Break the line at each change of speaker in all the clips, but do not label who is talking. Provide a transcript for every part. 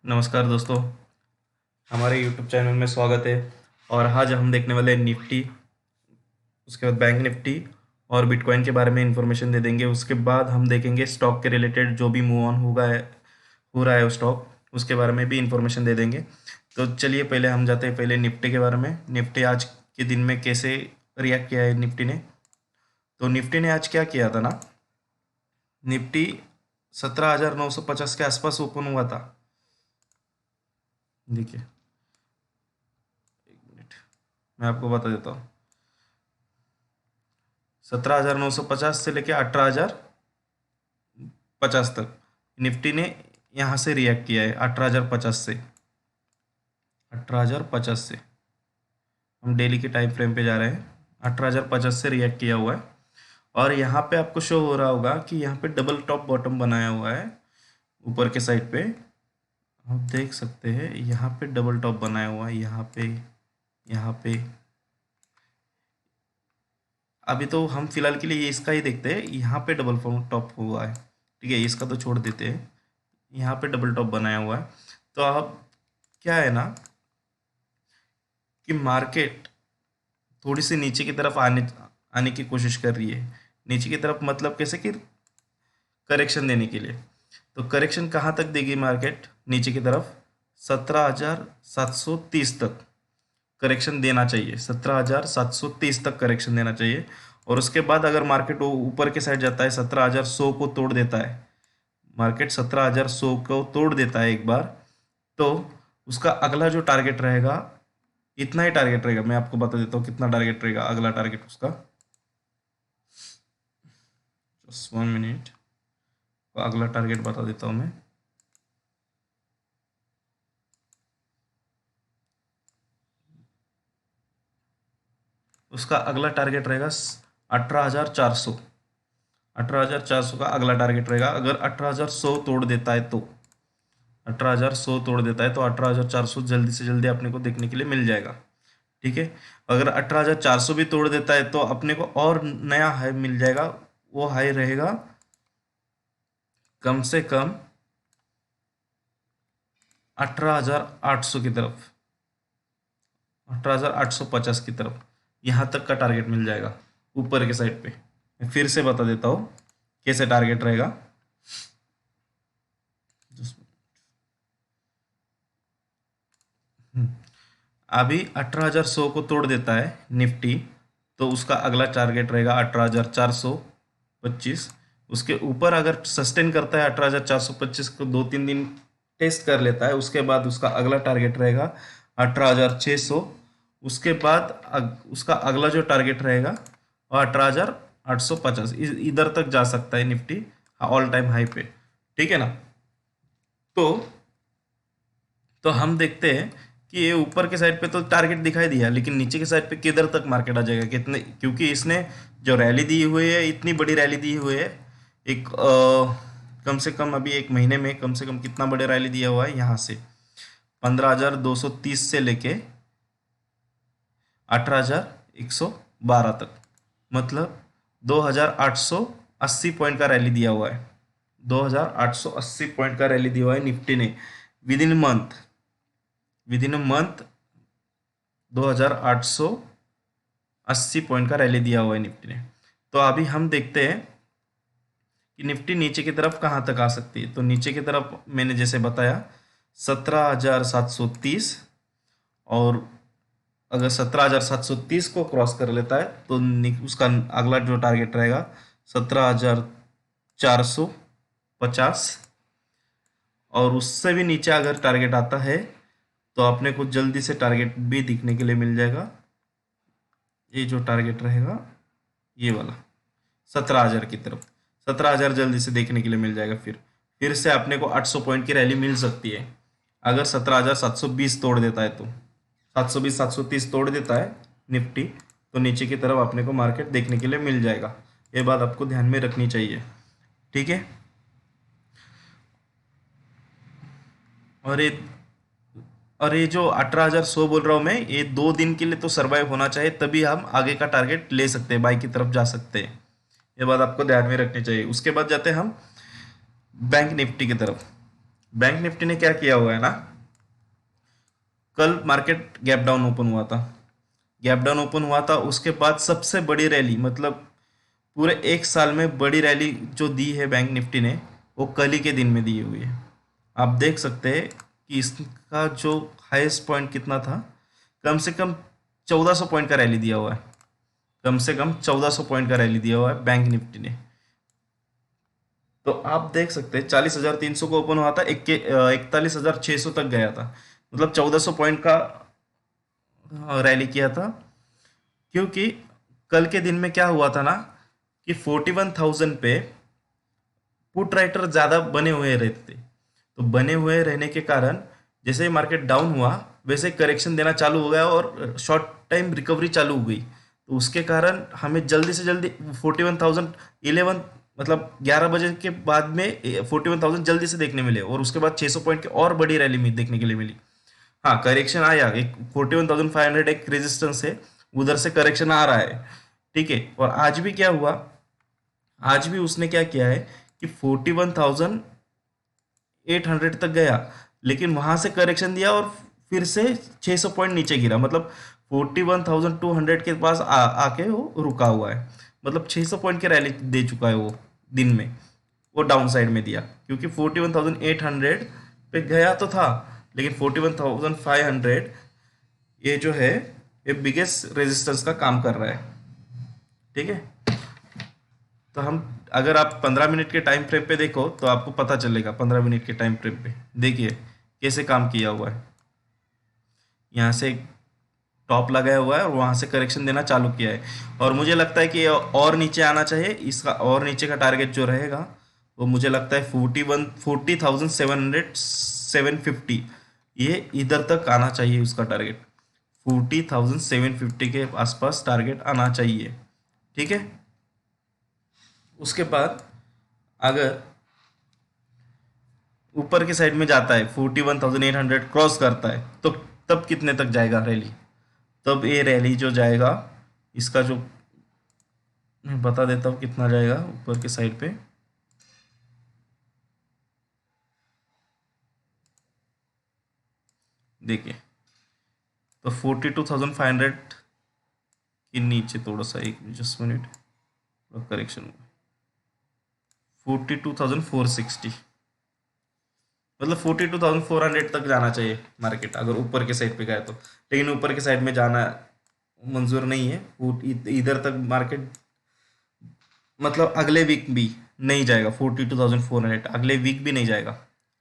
नमस्कार दोस्तों, हमारे यूट्यूब चैनल में स्वागत है। और आज हम देखने वाले हैं निफ्टी, उसके बाद बैंक निफ्टी और बिटकॉइन के बारे में इंफॉर्मेशन दे देंगे। उसके बाद हम देखेंगे स्टॉक के रिलेटेड जो भी मूव ऑन होगा है हो रहा है वो स्टॉक, उसके बारे में भी इंफॉर्मेशन दे देंगे। तो चलिए पहले हम जाते हैं पहले निफ्टी के बारे में। निफ्टी आज के दिन में कैसे रिएक्ट किया है निफ्टी ने। तो निफ्टी ने आज क्या किया था ना, निफ्टी 17,950 के आसपास ओपन हुआ था। देखिए, एक मिनट मैं आपको बता देता हूँ। 17,950 से लेके 18,050 तक निफ्टी ने यहाँ से रिएक्ट किया है। 18,050 से 18,050 से हम डेली के टाइम फ्रेम पे जा रहे हैं। 18,050 से रिएक्ट किया हुआ है। और यहाँ पे आपको शो हो रहा होगा कि यहाँ पे डबल टॉप बॉटम बनाया हुआ है ऊपर के साइड पे। आप देख सकते हैं यहाँ पे डबल टॉप बनाया हुआ है, यहाँ पे। अभी तो हम फिलहाल के लिए ये इसका ही देखते हैं। यहाँ पे डबल टॉप हुआ है, ठीक है, इसका तो छोड़ देते हैं। यहाँ पे डबल टॉप बनाया हुआ है। तो अब क्या है ना कि मार्केट थोड़ी सी नीचे की तरफ आने आने की कोशिश कर रही है। नीचे की तरफ मतलब कैसे कि करेक्शन देने के लिए। तो करेक्शन कहाँ तक देगी मार्केट? नीचे की तरफ 17,730 तक करेक्शन देना चाहिए। 17,730 तक करेक्शन देना चाहिए। और उसके बाद अगर मार्केट ऊपर के साइड जाता है, 17,100 को तोड़ देता है, मार्केट 17,100 को तोड़ देता है एक बार, तो उसका अगला जो टारगेट रहेगा, इतना ही टारगेट रहेगा। मैं आपको बता देता हूँ कितना टारगेट रहेगा। अगला टारगेट उसका, जस्ट 1 मिनट, अगला टारगेट बता देता हूँ मैं। उसका अगला टारगेट रहेगा 18,400। 18,400 का अगला टारगेट रहेगा। अगर 18,100 तोड़ देता है तो 18,100 तोड़ देता है तो 18,400 जल्दी से जल्दी अपने को देखने के लिए मिल जाएगा, ठीक है। अगर 18,400 भी तोड़ देता है तो अपने को और नया हाई मिल जाएगा। वो हाई रहेगा कम से कम 18,800 की तरफ, 18,850 की तरफ, यहाँ तक का टारगेट मिल जाएगा ऊपर के साइड पे। मैं फिर से बता देता हूँ कैसे टारगेट रहेगा। अभी 18,100 को तोड़ देता है निफ्टी, तो उसका अगला टारगेट रहेगा 18,425। उसके ऊपर अगर सस्टेन करता है 18,425 को, 2-3 दिन टेस्ट कर लेता है, उसके बाद उसका अगला टारगेट रहेगा 18,600। उसके बाद उसका अगला जो टारगेट रहेगा वो 18,850। इधर तक जा सकता है निफ्टी ऑल टाइम हाई पे, ठीक है ना। तो तो हम देखते हैं कि ये ऊपर के साइड पे तो टारगेट दिखाई दिया, लेकिन नीचे के साइड पे किधर तक मार्केट आ जाएगा, कितने, क्योंकि इसने जो रैली दी हुई है, इतनी बड़ी रैली दी हुई है। एक कम से कम अभी एक महीने में कम से कम कितना बड़े रैली दिया हुआ है, यहाँ से 15,230 से लेके 18,112 तक, मतलब 2,880 पॉइंट का रैली दिया हुआ है। 2,880 पॉइंट का रैली दिया हुआ है निफ्टी ने with in month. With in a month 2,880 point का रैली दिया हुआ है निफ्टी ने। तो अभी हम देखते हैं कि निफ्टी नीचे की तरफ कहाँ तक आ सकती है। तो नीचे की तरफ मैंने जैसे बताया 17,730, और अगर 17,730 को क्रॉस कर लेता है तो उसका अगला जो टारगेट रहेगा 17,450। और उससे भी नीचे अगर टारगेट आता है तो अपने को जल्दी से टारगेट भी दिखने के लिए मिल जाएगा। ये जो टारगेट रहेगा ये वाला 17,000 की तरफ, 17,000 जल्दी से देखने के लिए मिल जाएगा। फिर से अपने को 800 पॉइंट की रैली मिल सकती है अगर 17,720 तोड़ देता है तो। 720 730 तोड़ देता है निफ्टी तो नीचे की तरफ अपने को मार्केट देखने के लिए मिल जाएगा। ये बात आपको ध्यान में रखनी चाहिए, ठीक है। और ये और ये जो 18,100 बोल रहा हूँ मैं, ये 2 दिन के लिए तो सरवाइव होना चाहिए, तभी हम आगे का टारगेट ले सकते हैं, बाई की तरफ जा सकते हैं। ये बात आपको ध्यान में रखनी चाहिए। उसके बाद जाते हैं हम बैंक निफ्टी की तरफ। बैंक निफ्टी ने क्या किया हुआ है ना, कल मार्केट गैप डाउन ओपन हुआ था। गैप डाउन ओपन हुआ था, उसके बाद सबसे बड़ी रैली, मतलब पूरे एक साल में बड़ी रैली जो दी है बैंक निफ्टी ने, वो कल ही के दिन में दी हुई है। आप देख सकते हैं कि इसका जो हाईएस्ट पॉइंट कितना था, कम से कम 1400 पॉइंट का रैली दिया हुआ है। कम से कम 1400 पॉइंट का रैली दिया हुआ है बैंक निफ्टी ने। तो आप देख सकते हैं 40,300 को ओपन हुआ था, 41,600 तक गया था, मतलब 1400 पॉइंट का रैली किया था। क्योंकि कल के दिन में क्या हुआ था ना, कि 41,000 पे पुट राइटर ज़्यादा बने हुए रहते थे। तो बने हुए रहने के कारण जैसे ही मार्केट डाउन हुआ, वैसे करेक्शन देना चालू हो गया और शॉर्ट टाइम रिकवरी चालू हो गई। तो उसके कारण हमें जल्दी से जल्दी 41,000, 11, मतलब 11 बजे के बाद में 41,000 जल्दी से देखने मिले, और उसके बाद 600 पॉइंट की और बड़ी रैली में देखने के लिए मिली। हाँ, करेक्शन आया, एक 41,500 एक रेजिस्टेंस है, उधर से करेक्शन आ रहा है। ठीक है, और आज भी क्या हुआ, आज भी उसने क्या किया है कि 41,800 तक गया, लेकिन वहां से करेक्शन दिया और फिर से 600 पॉइंट नीचे गिरा, मतलब 41,200 के पास आके वो रुका हुआ है। मतलब 600 पॉइंट की रैली दे चुका है वो दिन में। वो डाउन साइड में दिया, क्योंकि 41,800 पे गया तो था, लेकिन 41,500 ये जो है, ये बिगेस्ट रेजिस्टेंस का काम कर रहा है। ठीक है, तो हम, अगर आप 15 मिनट के टाइम फ्रेम पे देखो तो आपको पता चलेगा। 15 मिनट के टाइम फ्रेम पे देखिए कैसे काम किया हुआ है। यहाँ से टॉप लगाया हुआ है और वहाँ से करेक्शन देना चालू किया है, और मुझे लगता है कि ये और नीचे आना चाहिए। इसका और नीचे का टारगेट जो रहेगा, वो मुझे लगता है 40,750, ये इधर तक आना चाहिए। उसका टारगेट 40,750 के आसपास टारगेट आना चाहिए। ठीक है, उसके बाद अगर ऊपर के साइड में जाता है, 41,800 क्रॉस करता है, तो तब कितने तक जाएगा रैली? तब ये रैली जो जाएगा, इसका जो मैं बता देता हूँ कितना जाएगा ऊपर के साइड पे। देखिए, तो 42,500 के नीचे थोड़ा सा, एक जस्ट मिनट, करेक्शन, 42,460, मतलब 42,400 तक जाना चाहिए मार्केट, अगर ऊपर के साइड पे गया तो। लेकिन ऊपर के साइड में जाना मंजूर नहीं है। इधर तक मार्केट, मतलब अगले वीक भी नहीं जाएगा 42,400, अगले वीक भी नहीं जाएगा,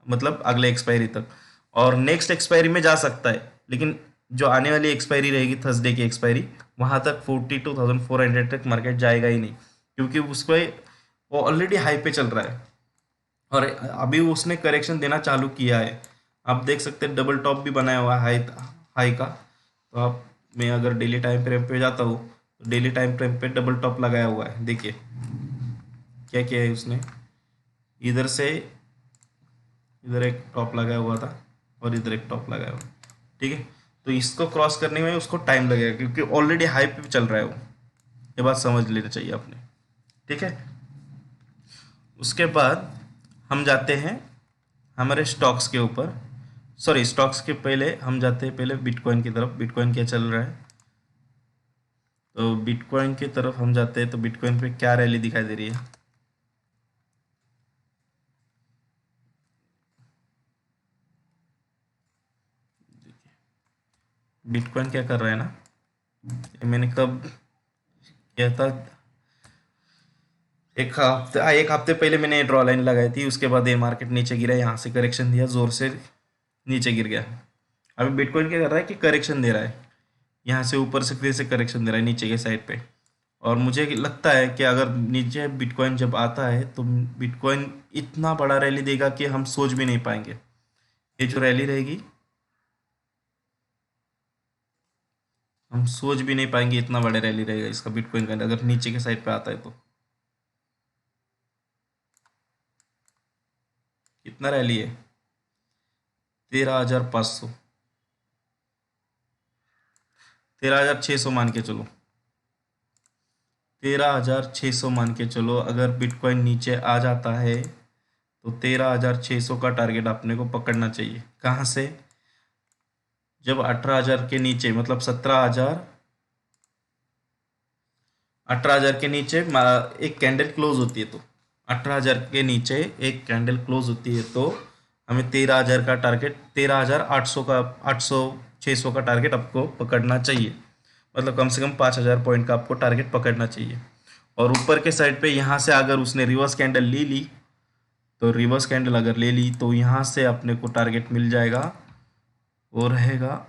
मतलब अगले एक्सपायरी तक। और नेक्स्ट एक्सपायरी में जा सकता है, लेकिन जो आने वाली एक्सपायरी रहेगी, थर्सडे की एक्सपायरी, वहां तक 42,400 तक मार्केट जाएगा ही नहीं, क्योंकि उसको वो ऑलरेडी हाई पे चल रहा है, और अभी उसने करेक्शन देना चालू किया है। आप देख सकते हैं डबल टॉप भी बनाया हुआ है हाई हाई का। तो आप, मैं अगर डेली टाइम फ्रेम पे जाता हूँ, तो डेली टाइम फ्रेम पे डबल टॉप लगाया हुआ है। देखिए क्या किया है उसने, इधर से इधर एक टॉप लगाया हुआ था, और इधर एक टॉप लगाया हुआ है। ठीक है, तो इसको क्रॉस करने में उसको टाइम लगेगा, क्योंकि ऑलरेडी हाई पे चल रहा है वो। ये बात समझ लेना चाहिए आपने। ठीक है, उसके बाद हम जाते हैं हमारे स्टॉक्स के ऊपर। सॉरी, स्टॉक्स के पहले हम जाते हैं पहले बिटकॉइन की तरफ। बिटकॉइन क्या चल रहा है, तो बिटकॉइन की तरफ हम जाते हैं, तो बिटकॉइन पे क्या रैली दिखाई दे रही है। बिटकॉइन क्या कर रहा है ना, ये मैंने कब किया था, एक हफ्ते पहले मैंने ड्रॉ लाइन लगाई थी। उसके बाद ये मार्केट नीचे गिरा, यहाँ से करेक्शन दिया, जोर से नीचे गिर गया। अभी बिटकॉइन क्या कर रहा है कि करेक्शन दे रहा है, यहाँ से ऊपर से फिर से करेक्शन दे रहा है नीचे के साइड पे। और मुझे लगता है कि अगर नीचे बिटकॉइन जब आता है, तो बिटकॉइन इतना बड़ा रैली देगा कि हम सोच भी नहीं पाएंगे। ये जो रैली रहेगी, हम सोच भी नहीं पाएंगे, इतना बड़ा रैली रहेगा इसका बिटकॉइन का, अगर नीचे के साइड पे आता है तो। कितना रैली है, 13,500, 13,600 मान के चलो। 13,600 मान के चलो, अगर बिटकॉइन नीचे आ जाता है, तो 13,600 का टारगेट अपने को पकड़ना चाहिए। कहाँ से? जब 18,000 के नीचे, मतलब 18,000 के नीचे एक कैंडल क्लोज होती है, तो 18,000 के नीचे एक कैंडल क्लोज होती है, तो हमें 13,000 का टारगेट, 13,800 का, 800 600 का टारगेट आपको पकड़ना चाहिए। मतलब कम से कम 5,000 पॉइंट का आपको टारगेट पकड़ना चाहिए। और ऊपर के साइड पे यहाँ से अगर उसने रिवर्स कैंडल ले ली, तो रिवर्स कैंडल अगर ले ली तो यहाँ से अपने को टारगेट मिल जाएगा, वो रहेगा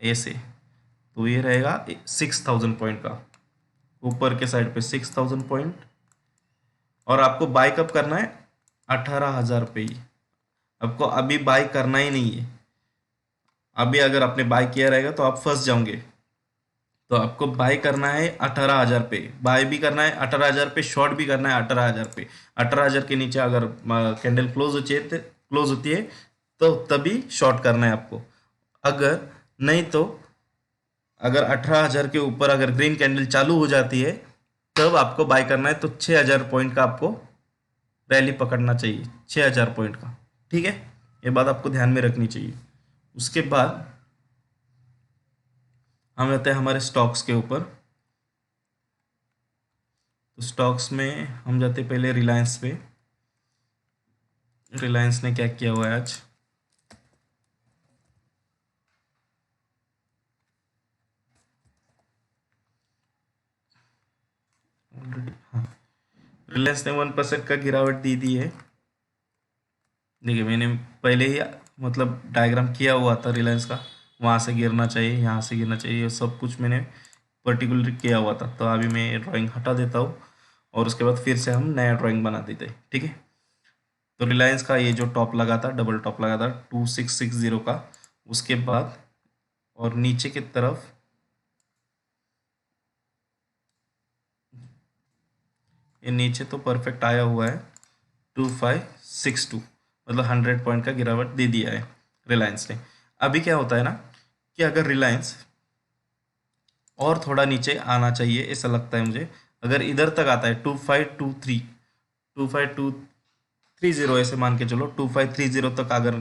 ऐसे। तो ये रहेगा 6,000 पॉइंट का, ऊपर के साइड पे 6,000 पॉइंट। और आपको बाय कब करना है? 18,000 पे ही। आपको अभी बाय करना ही नहीं है। अभी अगर आपने बाय किया रहेगा तो आप फंस जाओगे। तो आपको बाय करना है 18,000 पे, बाय भी करना है 18,000 पे, शॉर्ट भी करना है 18,000 पे। 18,000 के नीचे अगर कैंडल क्लोज होती है तो तभी शॉर्ट करना है आपको। अगर नहीं तो, अगर 18,000 के ऊपर अगर ग्रीन कैंडल चालू हो जाती है तब आपको बाय करना है। तो 6,000 पॉइंट का आपको रैली पकड़ना चाहिए, 6,000 पॉइंट का। ठीक है, ये बात आपको ध्यान में रखनी चाहिए। उसके बाद हम आते हैं हमारे स्टॉक्स के ऊपर। तो स्टॉक्स में हम जाते हैं पहले रिलायंस पे। रिलायंस ने क्या किया हुआ है आज? ऑलरेडी, हाँ, रिलायंस ने 1% का गिरावट दी दी है। देखिए, मैंने पहले ही मतलब डायग्राम किया हुआ था रिलायंस का, वहाँ से गिरना चाहिए, यहाँ से गिरना चाहिए, ये सब कुछ मैंने पर्टिकुलर किया हुआ था। तो अभी मैं ड्राइंग हटा देता हूँ और उसके बाद फिर से हम नया ड्राइंग बना देते हैं। ठीक है, तो रिलायंस का ये जो टॉप लगा था, डबल टॉप लगा था 2660 का, उसके बाद और नीचे की तरफ ये नीचे तो परफेक्ट आया हुआ है 2562, मतलब 100 पॉइंट का गिरावट दे दिया है रिलायंस ने। अभी क्या होता है ना, कि अगर रिलायंस और थोड़ा नीचे आना चाहिए ऐसा लगता है मुझे। अगर इधर तक आता है 2523 ऐसे मान के चलो, 2530 तक अगर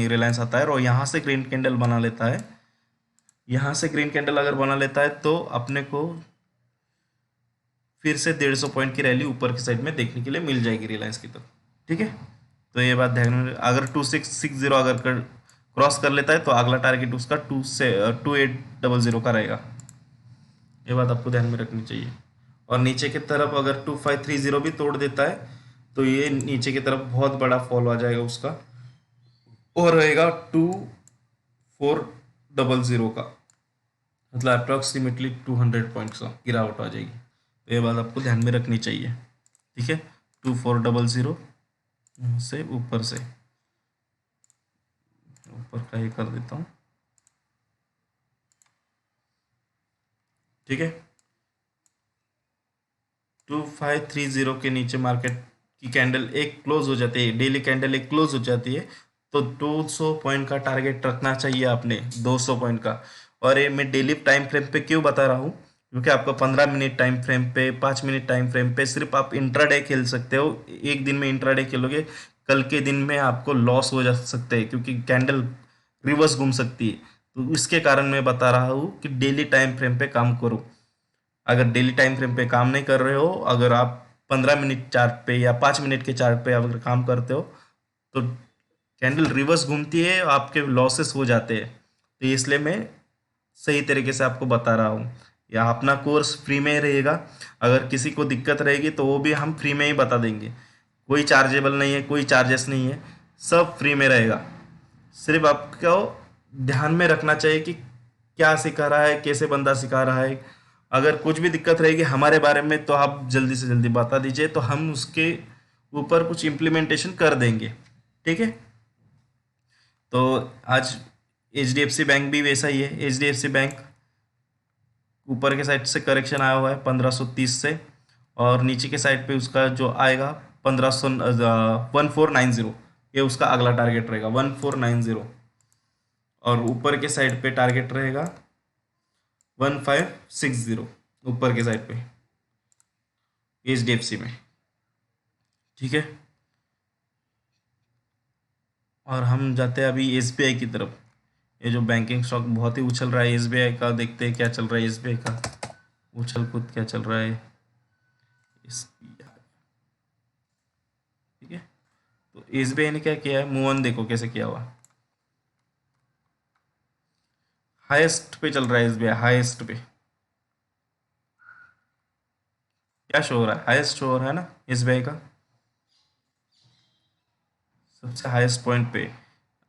रिलायंस आता है और यहाँ से ग्रीन कैंडल बना लेता है, यहाँ से ग्रीन कैंडल अगर बना लेता है तो अपने को फिर से 150 पॉइंट की रैली ऊपर की साइड में देखने के लिए मिल जाएगी रिलायंस की तरफ। ठीक है, तो ये बात ध्यान में, अगर 2660 अगर क्रॉस कर लेता है तो अगला टारगेट उसका 2800 का रहेगा। ये बात आपको ध्यान में रखनी चाहिए। और नीचे की तरफ अगर 2530 भी तोड़ देता है तो ये नीचे की तरफ बहुत बड़ा फॉल आ जाएगा उसका, और रहेगा 2400 का, मतलब अप्रॉक्सीमेटली 200 पॉइंट्स का गिरावट आ जाएगी। तो ये बात आपको ध्यान में रखनी चाहिए। ठीक है, 2400 से ऊपर का ये कर देता हूँ। ठीक है, 2530 के नीचे मार्केट की कैंडल एक क्लोज हो जाती है, डेली कैंडल एक क्लोज हो जाती है, तो 200 पॉइंट का टारगेट रखना चाहिए आपने, 200 पॉइंट का। और ये मैं डेली टाइम फ्रेम पे क्यों बता रहा हूँ, क्योंकि आपको 15 मिनट टाइम फ्रेम पे, 5 मिनट टाइम फ्रेम पे सिर्फ आप इंट्राडे खेल सकते हो। एक दिन में इंट्राडे खेलोगे, कल के दिन में आपको लॉस हो जा सकते हैं, क्योंकि कैंडल रिवर्स घूम सकती है। तो इसके कारण मैं बता रहा हूँ कि डेली टाइम फ्रेम पे काम करो। अगर डेली टाइम फ्रेम पे काम नहीं कर रहे हो, अगर आप 15 मिनट चार्ट पे या 5 मिनट के चार्ट पे अगर काम करते हो, तो कैंडल रिवर्स घूमती है, आपके लॉसेस हो जाते हैं। तो इसलिए मैं सही तरीके से आपको बता रहा हूँ। या अपना कोर्स फ्री में ही रहेगा, अगर किसी को दिक्कत रहेगी तो वो भी हम फ्री में ही बता देंगे। कोई चार्जेबल नहीं है, कोई चार्जेस नहीं है, सब फ्री में रहेगा। सिर्फ आपको ध्यान में रखना चाहिए कि क्या सिखा रहा है, कैसे बंदा सिखा रहा है। अगर कुछ भी दिक्कत रहेगी हमारे बारे में तो आप जल्दी से जल्दी बता दीजिए, तो हम उसके ऊपर कुछ इम्प्लीमेंटेशन कर देंगे। ठीक है, तो आज H D F C bank भी वैसा ही है। H D F C bank ऊपर के साइड से करेक्शन आया हुआ है 1530 से, और नीचे के साइड पे उसका जो आएगा 1490, ये उसका अगला टारगेट रहेगा 1490। और ऊपर के साइड पे टारगेट रहेगा 1560 ऊपर के साइड पे एच डी एफ सी में। ठीक है, और हम जाते हैं अभी एसबीआई की तरफ। ये जो बैंकिंग स्टॉक बहुत ही उछल रहा है एसबीआई का, देखते हैं क्या चल रहा है एसबीआई का उछल कूद क्या चल रहा है SBI। ठीक है, तो एसबीआई ने क्या किया है, मूव ऑन देखो कैसे किया हुआ, हाईएस्ट पे चल रहा है एसबीआई, हाईएस्ट पे क्या शो हो रहा है, हाईएस्ट शो हो रहा है ना एसबीआई का, सबसे हाईएस्ट पॉइंट पे।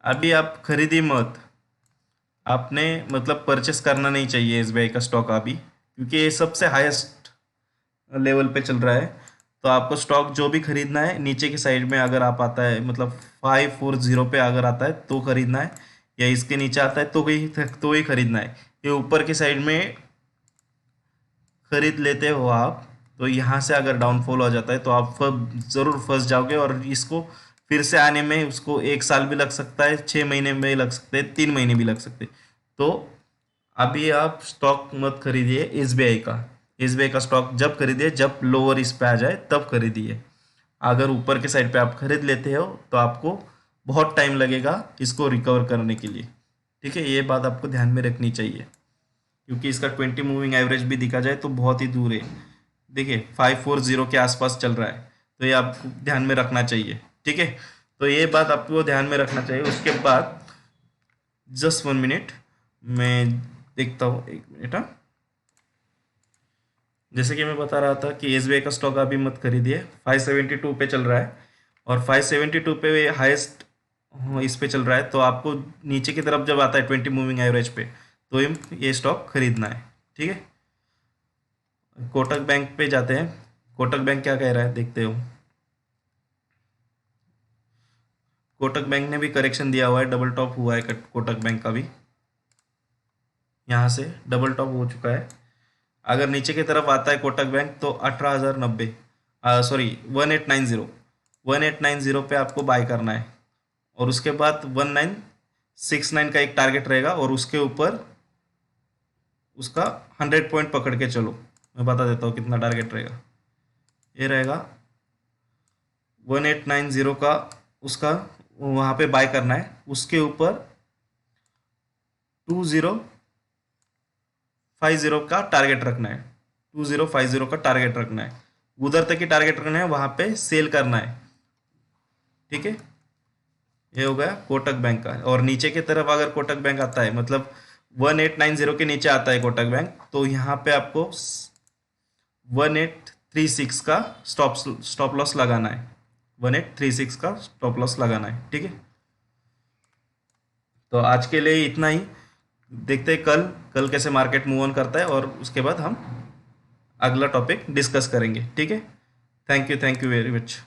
अभी आप खरीदी मत, आपने मतलब परचेस करना नहीं चाहिए एसबीआई का स्टॉक अभी, क्योंकि ये सबसे हाईएस्ट लेवल पे चल रहा है। तो आपको स्टॉक जो भी खरीदना है नीचे की साइड में अगर आप आता है, मतलब 540 पे अगर आता है तो खरीदना है, या इसके नीचे आता है तो ही खरीदना है। ये ऊपर की साइड में खरीद लेते हो आप, तो यहाँ से अगर डाउनफॉल हो जाता है तो आप ज़रूर फंस जाओगे, और इसको फिर से आने में उसको 1 साल भी लग सकता है, 6 महीने भी लग सकते हैं, 3 महीने भी लग सकते हैं। तो अभी आप स्टॉक मत खरीदिए एसबीआई का। एसबीआई का स्टॉक जब खरीदिए जब लोअर इस पे आ जाए तब खरीदिए। अगर ऊपर के साइड पे आप खरीद लेते हो तो आपको बहुत टाइम लगेगा इसको रिकवर करने के लिए। ठीक है, ये बात आपको ध्यान में रखनी चाहिए, क्योंकि इसका 20 मूविंग एवरेज भी देखा जाए तो बहुत ही दूर है। देखिए 540 के आसपास चल रहा है, तो ये आपको ध्यान में रखना चाहिए। ठीक है, तो ये बात आपको ध्यान में रखना चाहिए। उसके बाद जस्ट 1 मिनट, मैं देखता हूँ, 1 मिनट। हाँ, जैसे कि मैं बता रहा था कि एसबीआई का स्टॉक अभी मत खरीदिए, 572 पे चल रहा है, और 572 पे हाईएस्ट इस पे चल रहा है। तो आपको नीचे की तरफ जब आता है 20 मूविंग एवरेज पे, तो ये स्टॉक खरीदना है। ठीक है, कोटक बैंक पे जाते हैं। कोटक बैंक क्या कह रहा है देखते हो। कोटक बैंक ने भी करेक्शन दिया हुआ है, डबल टॉप हुआ है कोटक बैंक का भी, यहाँ से डबल टॉप हो चुका है। अगर नीचे की तरफ आता है कोटक बैंक तो 18,090, सॉरी 1890 पे आपको बाय करना है, और उसके बाद 1969 का एक टारगेट रहेगा, और उसके ऊपर उसका 100 पॉइंट पकड़ के चलो। मैं बता देता हूँ कितना टारगेट रहेगा। ये रहेगा 1890 का, उसका वहाँ पे बाय करना है, उसके ऊपर 2050 का टारगेट रखना है, 2050 का टारगेट रखना है, उधर तक ही टारगेट रखना है, वहाँ पे सेल करना है। ठीक है, ये हो गया कोटक बैंक का। और नीचे की तरफ अगर कोटक बैंक आता है, मतलब 1890 के नीचे आता है कोटक बैंक, तो यहाँ पे आपको 1836 का स्टॉप लॉस लगाना है, 1836 का स्टॉप लॉस लगाना है। ठीक है, तो आज के लिए इतना ही। देखते हैं कल कल कैसे मार्केट मूव ऑन करता है, और उसके बाद हम अगला टॉपिक डिस्कस करेंगे। ठीक है, थैंक यू वेरी मच।